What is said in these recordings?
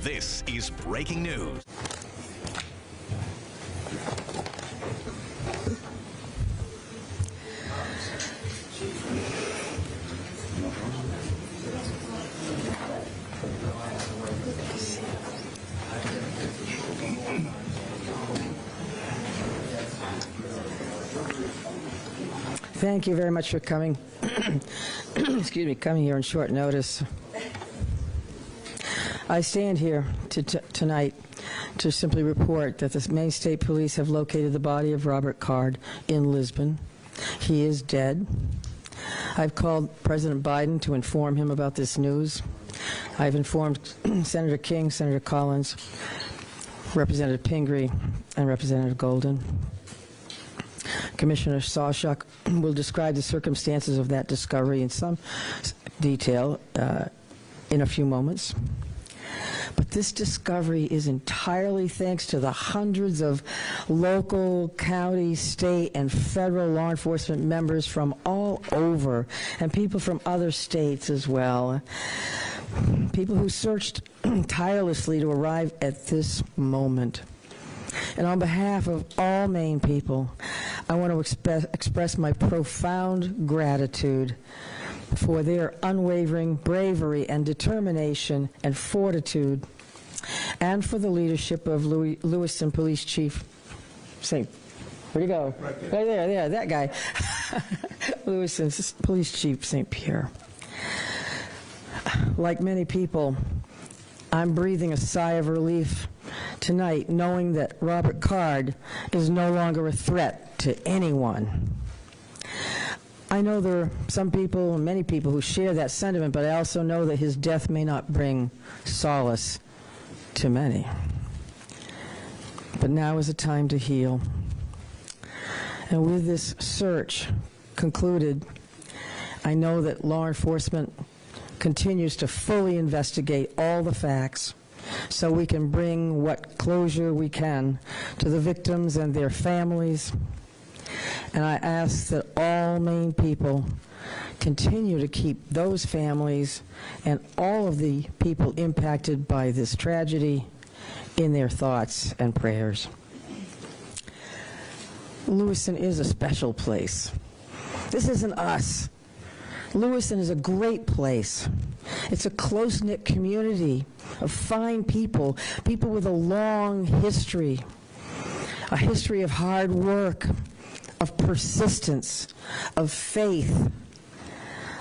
This is breaking news. Thank you very much for coming. Excuse me, coming here on short notice. I stand here tonight to simply report that the Maine State Police have located the body of Robert Card in Lisbon. He is dead. I've called President Biden to inform him about this news. I've informed Senator King, Senator Collins, Representative Pingree, and Representative Golden. Commissioner Sawchuk will describe the circumstances of that discovery in some detail in a few moments. But this discovery is entirely thanks to the hundreds of local, county, state, and federal law enforcement members from all over, and people from other states as well. People who searched tirelessly to arrive at this moment. And on behalf of all Maine people, I want to express my profound gratitude for their unwavering bravery and determination and fortitude, and for the leadership of Lewiston Police Chief St. Where'd he go? Right there, that guy. Lewiston Police Chief St. Pierre. Like many people, I'm breathing a sigh of relief tonight, knowing that Robert Card is no longer a threat to anyone. I know there are some people, many people, who share that sentiment, but I also know that his death may not bring solace to many. But now is the time to heal. And with this search concluded, I know that law enforcement continues to fully investigate all the facts so we can bring what closure we can to the victims and their families. And I ask that all Maine people continue to keep those families and all of the people impacted by this tragedy in their thoughts and prayers. Lewiston is a special place. This isn't us. Lewiston is a great place. It's a close-knit community of fine people, people with a long history, a history of hard work, of persistence, of faith,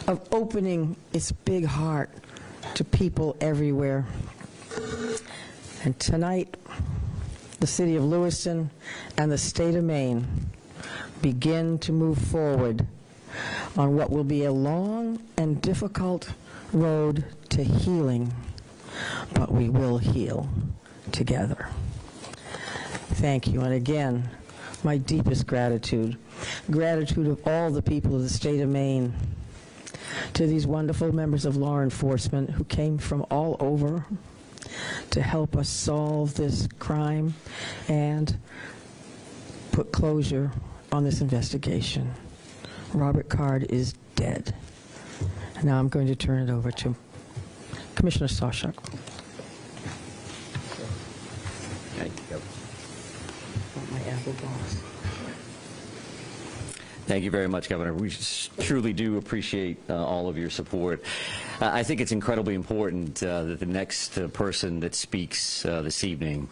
of opening its big heart to people everywhere. And tonight, the city of Lewiston and the state of Maine begin to move forward on what will be a long and difficult road to healing, but we will heal together. Thank you, and again, my deepest gratitude of all the people of the state of Maine, to these wonderful members of law enforcement who came from all over to help us solve this crime and put closure on this investigation. Robert Card is dead. Now I'm going to turn it over to Commissioner Sawchuk. Thank you. My apple balls. Thank you very much, Governor. We truly do appreciate all of your support. I think it's incredibly important that the next person that speaks this evening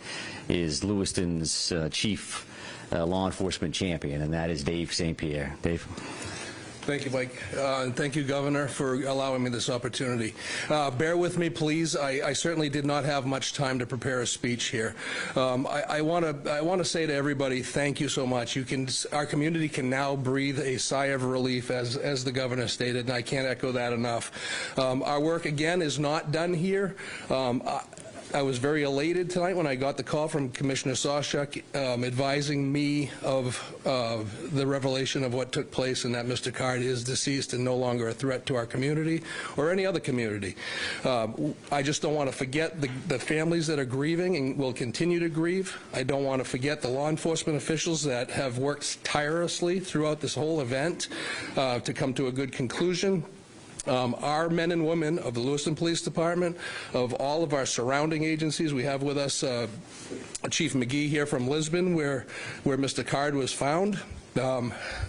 is Lewiston's chief law enforcement champion, and that is Dave St. Pierre. Dave. Thank you, Mike, and thank you, Governor, for allowing me this opportunity. Bear with me, please. I certainly did not have much time to prepare a speech here. I want to say to everybody, thank you so much. Our community can now breathe a sigh of relief, as the Governor stated, and I can't echo that enough. Our work, again, is not done here. I was very elated tonight when I got the call from Commissioner Sawchuk advising me of the revelation of what took place and that Mr. Card is deceased and no longer a threat to our community or any other community. I just don't want to forget the families that are grieving and will continue to grieve. I don't want to forget the law enforcement officials that have worked tirelessly throughout this whole event to come to a good conclusion. Our men and women of the Lewiston Police Department, of all of our surrounding agencies. We have with us Chief McGee here from Lisbon, where Mr. Card was found.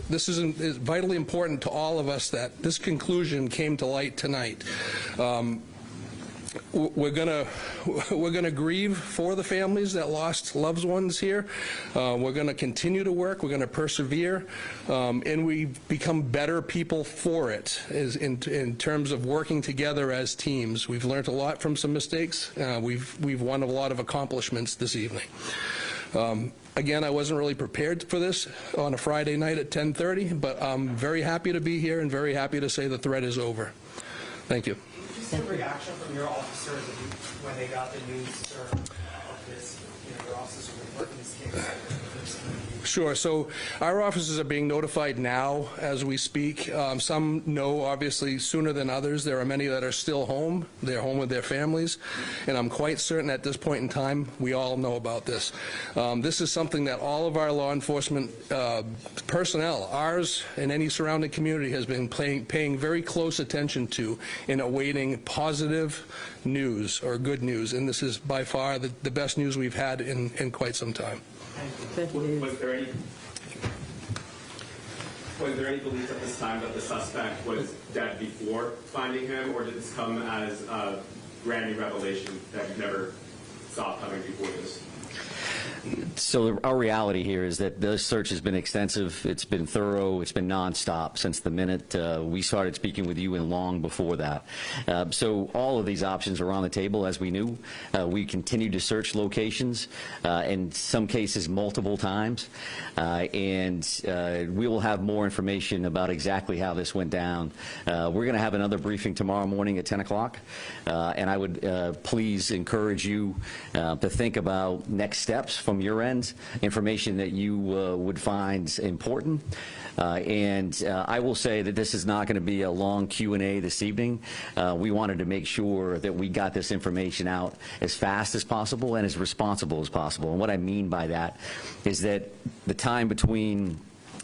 This is vitally important to all of us that this conclusion came to light tonight. We're gonna grieve for the families that lost loved ones here. We're gonna continue to work. We're gonna persevere, and we become better people for it. In terms of working together as teams, we've learned a lot from some mistakes. We've won a lot of accomplishments this evening. Again, I wasn't really prepared for this on a Friday night at 10:30, but I'm very happy to be here and very happy to say the threat is over. Thank you. Just a reaction from your officers when they got the news, sir, of this, your officers were working this case. Sure. So our officers are being notified now as we speak. Some know, obviously, sooner than others. There are many that are still home. They're home with their families. And I'm quite certain at this point in time, we all know about this. This is something that all of our law enforcement personnel, ours and any surrounding community, has been paying very close attention to in awaiting positive news or good news. And this is by far the best news we've had in quite some time. Was there any belief at this time that the suspect was dead before finding him, or did this come as a brand new revelation that you never saw coming before this? So our reality here is that the search has been extensive, it's been thorough, it's been nonstop since the minute we started speaking with you and long before that. So all of these options are on the table, as we knew. We continue to search locations, in some cases multiple times, and we will have more information about exactly how this went down. We're going to have another briefing tomorrow morning at 10 o'clock, and I would please encourage you to think about next steps from your end, information that you would find important. I will say that this is not going to be a long Q&A this evening. We wanted to make sure that we got this information out as fast as possible and as responsible as possible. And what I mean by that is that the time between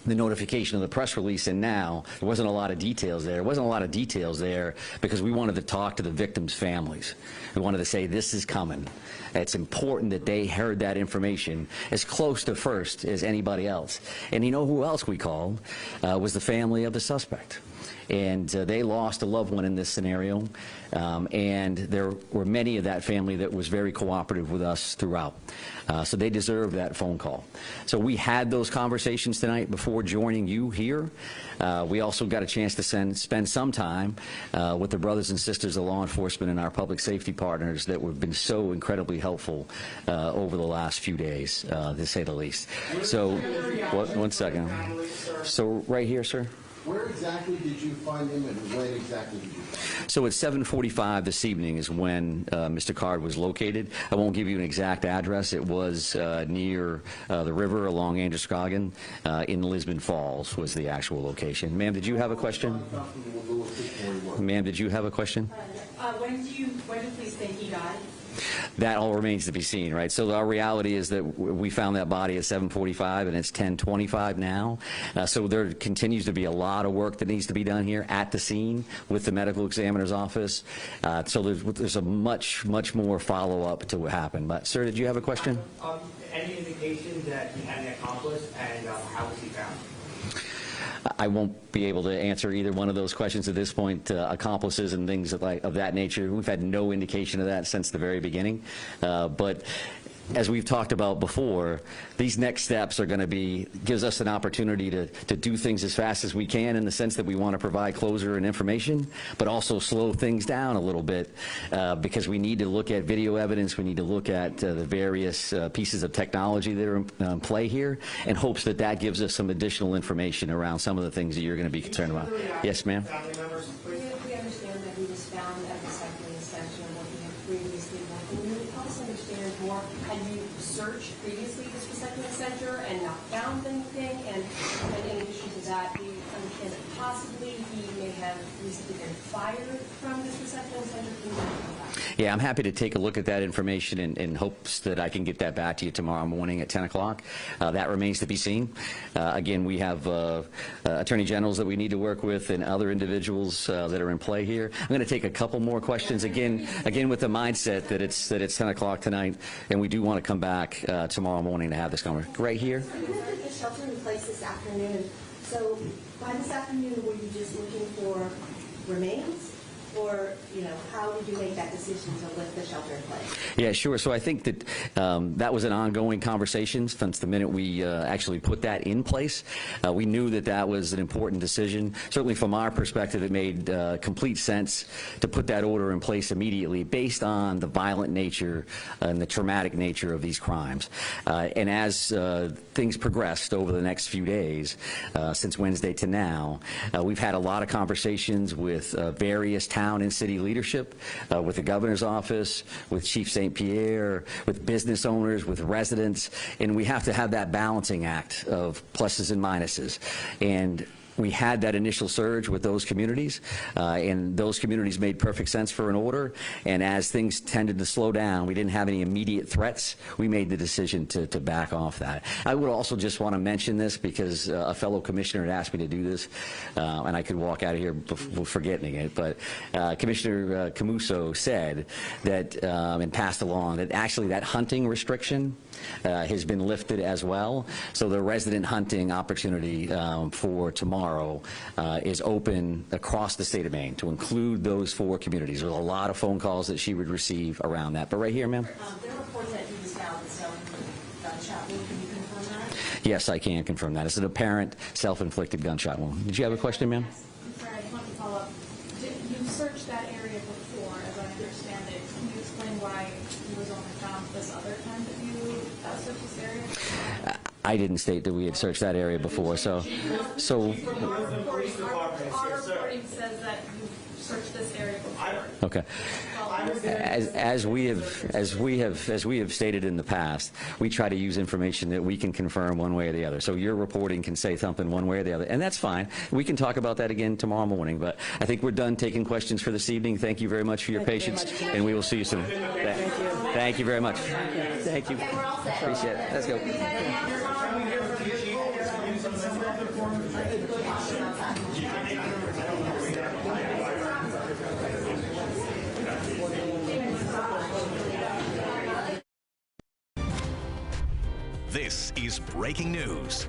the notification of the press release and now, there wasn't a lot of details there. There wasn't a lot of details there because we wanted to talk to the victims' families. We wanted to say, this is coming. It's important that they heard that information as close to first as anybody else. And you know who else we called? Was the family of the suspect. And they lost a loved one in this scenario, and there were many of that family that was very cooperative with us throughout. So they deserve that phone call. So we had those conversations tonight before joining you here. We also got a chance to spend some time with the brothers and sisters of law enforcement and our public safety partners that have been so incredibly helpful over the last few days, to say the least. So, one second. So right here, sir. Where exactly did you find him, and when exactly did you find him? So at 7:45 this evening is when Mr. Card was located. I won't give you an exact address. It was near the river along Androscoggin in Lisbon Falls was the actual location. Ma'am, did you have a question? Ma'am, did you have a question? When do police think he died? That all remains to be seen, right? So our reality is that we found that body at 7:45 and it's 10:25 now. So there continues to be a lot of work that needs to be done here at the scene with the medical examiner's office. So there's a much more follow-up to what happened. But sir, did you have a question? Any indication that he had an accomplice, and how was he found? I won't be able to answer either one of those questions at this point. Accomplices and things of that nature, we've had no indication of that since the very beginning. But as we've talked about before, these next steps are going to gives us an opportunity to do things as fast as we can, in the sense that we want to provide closure and information, but also slow things down a little bit because we need to look at video evidence, we need to look at the various pieces of technology that are in play here, in hopes that that gives us some additional information around some of the things that you're going to be concerned about. Yes, ma'am? We understand that he was found at the recycling center where he had previously worked. Can you help us understand more? Had you searched previously this recycling center and not found anything? And in addition to that, do you understand that possibly he may have recently been fired from this recycling center? Can you talk about that? Yeah, I'm happy to take a look at that information in hopes that I can get that back to you tomorrow morning at 10 o'clock. That remains to be seen. Again, we have attorney generals that we need to work with and other individuals that are in play here. I'm going to take a couple more questions, again with the mindset that it's 10 o'clock tonight, and we do want to come back tomorrow morning to have this conversation. Right here. So you went to shelter in place this afternoon. So by this afternoon, were you just looking for remains? Or, how did you make that decision to lift the shelter in place? Yeah, sure. So I think that that was an ongoing conversation since the minute we actually put that in place. We knew that that was an important decision. Certainly from our perspective, it made complete sense to put that order in place immediately based on the violent nature and the traumatic nature of these crimes. And as things progressed over the next few days, since Wednesday to now, we've had a lot of conversations with various town and city leadership, with the governor's office, with Chief St. Pierre, with business owners, with residents, and we have to have that balancing act of pluses and minuses. And we had that initial surge with those communities, and those communities made perfect sense for an order. And as things tended to slow down, we didn't have any immediate threats. We made the decision to back off that. I would also just want to mention this because a fellow commissioner had asked me to do this, and I could walk out of here forgetting it. But Commissioner Camuso said that and passed along that actually that hunting restriction has been lifted as well. So the resident hunting opportunity for tomorrow is open across the state of Maine to include those 4 communities. There's a lot of phone calls that she would receive around that. But right here, ma'am? There are reports that he was found in self-gunshot wound. Can you confirm that? Yes, I can confirm that. It's an apparent self-inflicted gunshot wound. Did you have a question, ma'am? I'm sorry, I just want to follow up. You searched that area before, as I understand it. Can you explain why he was only found this other time that you searched this area? I didn't state that we had searched that area before, so Our reporting says that you searched this area before. okay. As we have stated in the past, we try to use information that we can confirm one way or the other. So your reporting can say something one way or the other, and that's fine. We can talk about that again tomorrow morning. But I think we're done taking questions for this evening. Thank you very much for your patience, and we will see you soon. Thank you very much. Thank you. Appreciate it. Let's go. This is breaking news.